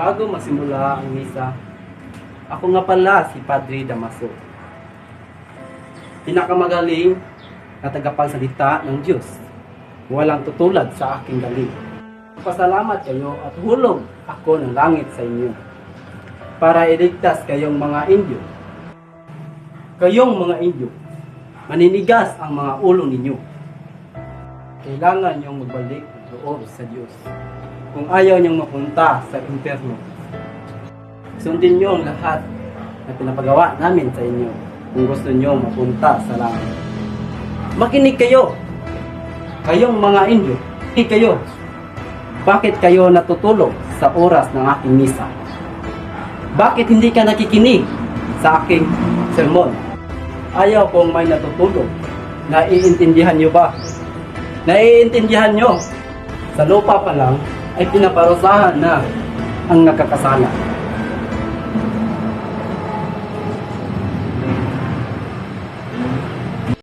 Bago masimula ang misa, ako nga pala si Padre Damaso. Pinakamagaling na tagapagsalita ng Diyos. Walang tutulad sa aking galing. Pasalamat kayo at hulog ako ng langit sa inyo para iligtas kayong mga Indio. Kayong mga Indio, maninigas ang mga ulo ninyo. Kailangan niyong magbalik ng loob sa Diyos. Kung ayaw niyong mapunta sa impyerno, sundin niyo ang lahat na pinapagawa namin sa inyo kung gusto niyo mapunta sa langit. Makinig kayo, kayong mga Indio. Makinig kayo. Bakit kayo natutulog sa oras ng aking misa? Bakit hindi ka nakikinig sa aking sermon? Ayaw kong may natutulog. Naiintindihan niyo ba? Naiintindihan niyo? Sa lupa pa lang ay pinaparusahan na ang nakakasala.